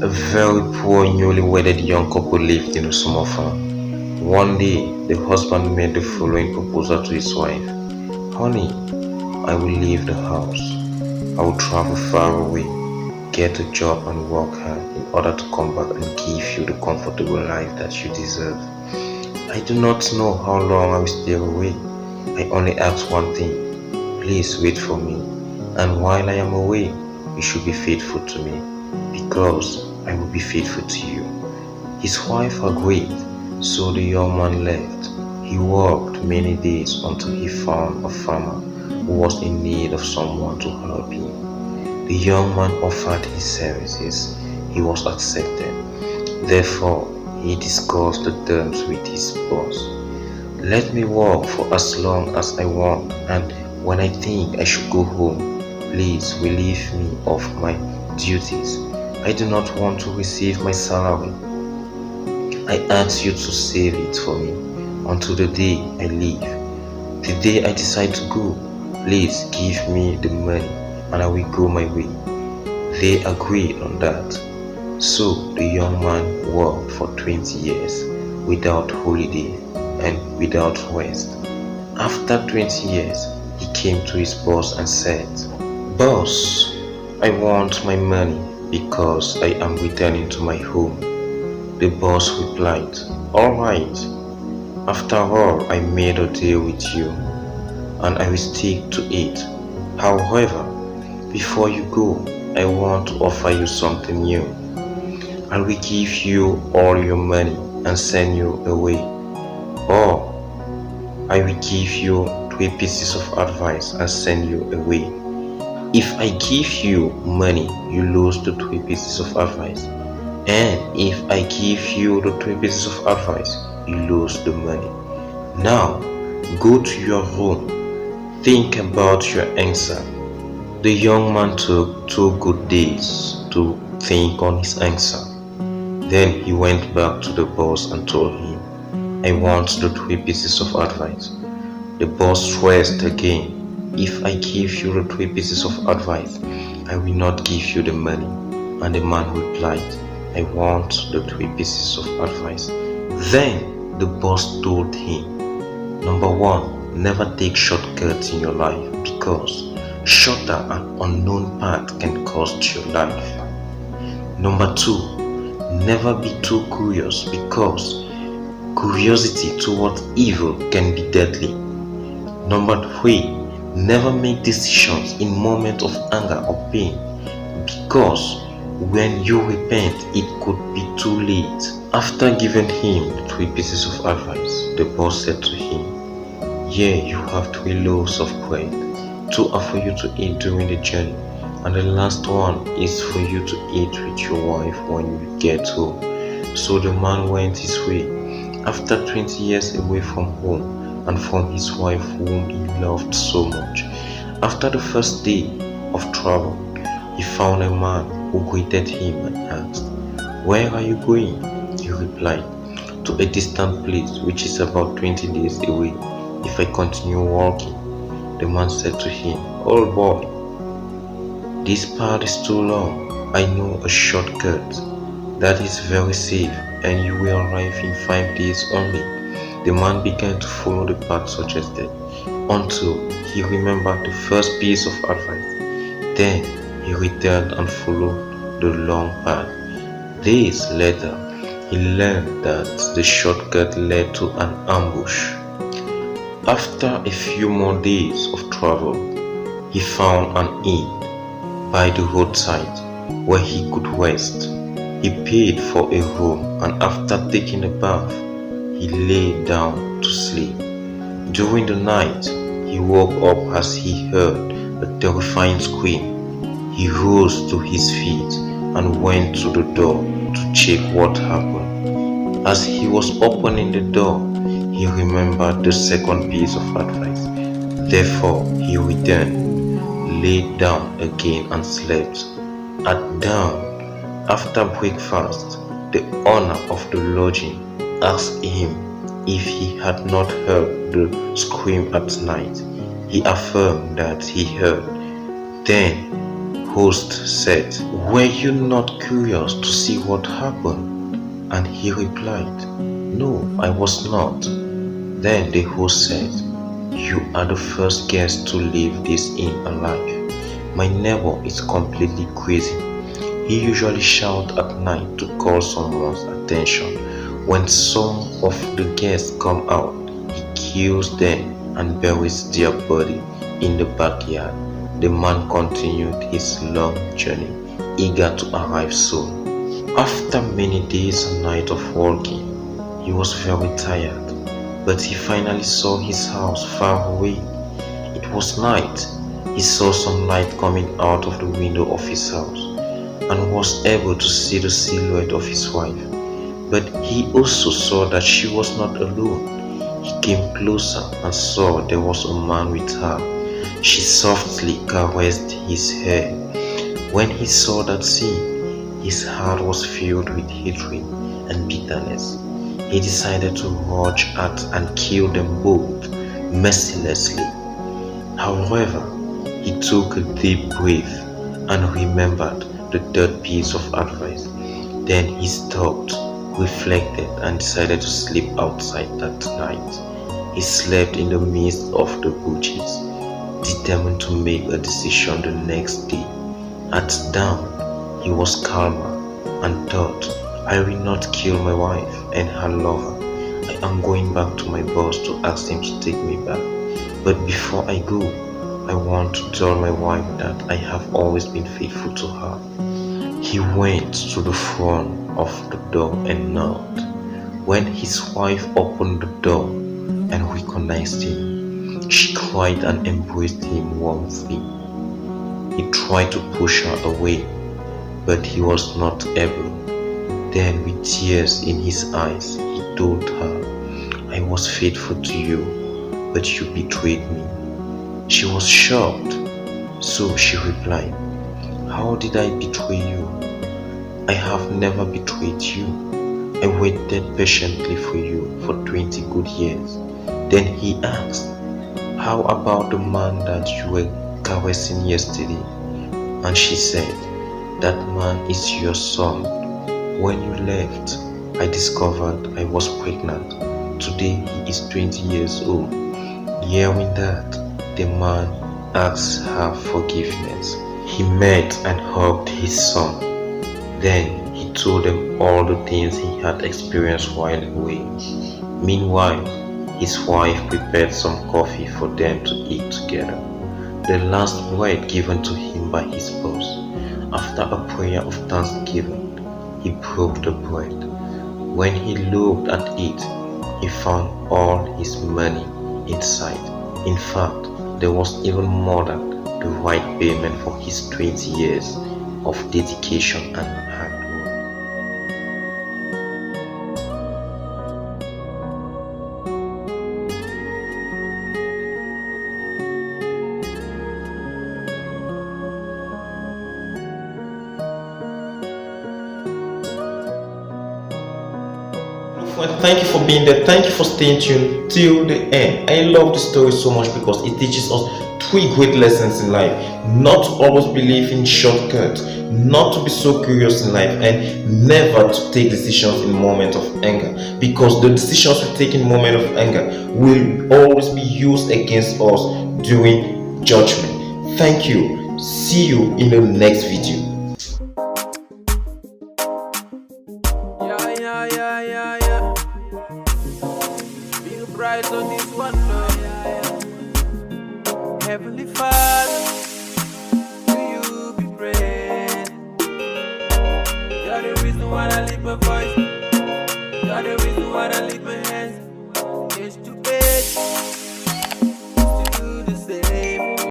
A very poor newly-wedded young couple lived in a small farm. One day, the husband made the following proposal to his wife. Honey, I will leave the house. I will travel far away, get a job and work hard in order to come back and give you the comfortable life that you deserve. I do not know how long I will stay away. I only ask one thing. Please wait for me. And while I am away, you should be faithful to me, because I will be faithful to you. His wife agreed, so the young man left. He worked many days until he found a farmer who was in need of someone to help him. The young man offered his services. He was accepted. Therefore, he discussed the terms with his boss. Let me work for as long as I want, and when I think I should go home, please relieve me of my duties. I do not want to receive my salary. I ask you to save it for me until the day I leave. The day I decide to go, please give me the money and I will go my way. They agreed on that. So the young man worked for 20 years without holiday and without rest. After 20 years, he came to his boss and said, Boss, I want my money because I am returning to my home. The boss replied, Alright, after all, I made a deal with you and I will stick to it. However, before you go, I want to offer you something new. I will give you all your money and send you away. Or I will give you 3 pieces of advice and send you away. If I give you money, you lose the 3 pieces of advice. And if I give you the 3 pieces of advice, you lose the money. Now, go to your room. Think about your answer. The young man took 2 good days to think on his answer. Then he went back to the boss and told him, I want the 3 pieces of advice. The boss stressed again, if I give you the 3 pieces of advice, I will not give you the money. And the man replied, I want the 3 pieces of advice. Then the boss told him, Number 1, never take shortcuts in your life, because shorter and unknown path can cost your life. Number 2, never be too curious, because curiosity towards evil can be deadly. Number 3, never make decisions in moments of anger or pain, because when you repent, it could be too late. After giving him the 3 pieces of advice, the boss said to him, Here you have 3 loaves of bread. 2 are for you to eat during the journey, and the last one is for you to eat with your wife when you get home. So the man went his way. After 20 years away from home and from his wife whom he loved so much, after the first day of travel, he found a man who greeted him and asked, Where are you going? He replied, To a distant place which is about 20 days away. If I continue walking. The man said to him, Old boy, this path is too long. I know a shortcut that is very safe, and you will arrive in 5 days only. The man began to follow the path suggested until he remembered the first piece of advice. Then he returned and followed the long path. Days later, he learned that the shortcut led to an ambush. After a few more days of travel, he found an inn by the roadside where he could rest. He paid for a room, and after taking a bath, he lay down to sleep. During the night, he woke up as he heard a terrifying scream. He rose to his feet and went to the door to check what happened. As he was opening the door, he remembered the second piece of advice. Therefore, he returned, lay down again and slept. At dawn, after breakfast, the owner of the lodging asked him if he had not heard the scream at night. He affirmed that he heard. Then, host said, "Were you not curious to see what happened?" And he replied, "No, I was not." Then the host said, "You are the first guest to leave this inn alive. My neighbor is completely crazy. He usually shouts at night to call someone's attention. When some of the guests come out, he kills them and buries their body in the backyard." The man continued his long journey, eager to arrive soon. After many days and nights of walking, he was very tired, but he finally saw his house far away. It was night. He saw some light coming out of the window of his house and was able to see the silhouette of his wife. But he also saw that she was not alone. He came closer and saw there was a man with her. She softly caressed his hair. When he saw that scene, his heart was filled with hatred and bitterness. He decided to rush at and kill them both mercilessly. However, he took a deep breath and remembered the third piece of advice. Then he stopped, reflected, and decided to sleep outside that night. He slept in the midst of the bushes, determined to make a decision the next day. At dawn, he was calmer and thought, "I will not kill my wife and her lover. I am going back to my boss to ask him to take me back. But before I go, I want to tell my wife that I have always been faithful to her." He went to the front of the door and knocked. When his wife opened the door and recognized him, she cried and embraced him warmly. He tried to push her away, but he was not able. Then, with tears in his eyes, he told her, "I was faithful to you, but you betrayed me." She was shocked, so she replied, "How did I betray you? I have never betrayed you. I waited patiently for you for 20 good years." Then he asked, "How about the man that you were caressing yesterday?" And she said, "That man is your son. When you left, I discovered I was pregnant. Today he is 20 years old." Hearing that, the man asked her forgiveness. He met and hugged his son. Then he told them all the things he had experienced while away. Meanwhile, his wife prepared some coffee for them to eat together, the last bread given to him by his boss. After a prayer of thanksgiving, he broke the bread. When he looked at it, he found all his money inside. In fact, there was even more than the right payment for his 20 years of dedication and hard work. Thank you for being there. Thank you for staying tuned till the end. I love this story so much because it teaches us three great lessons in life. Not to always believe in shortcuts, not to be so curious in life, and never to take decisions in moments of anger, because the decisions we take in moments of anger will always be used against us during judgment. Thank you. See you in the next video. Yeah. Feel bright on this one, Heavenly Father, to you be praised. You're the reason why I lift my voice. You're the reason why I lift my hands. It's to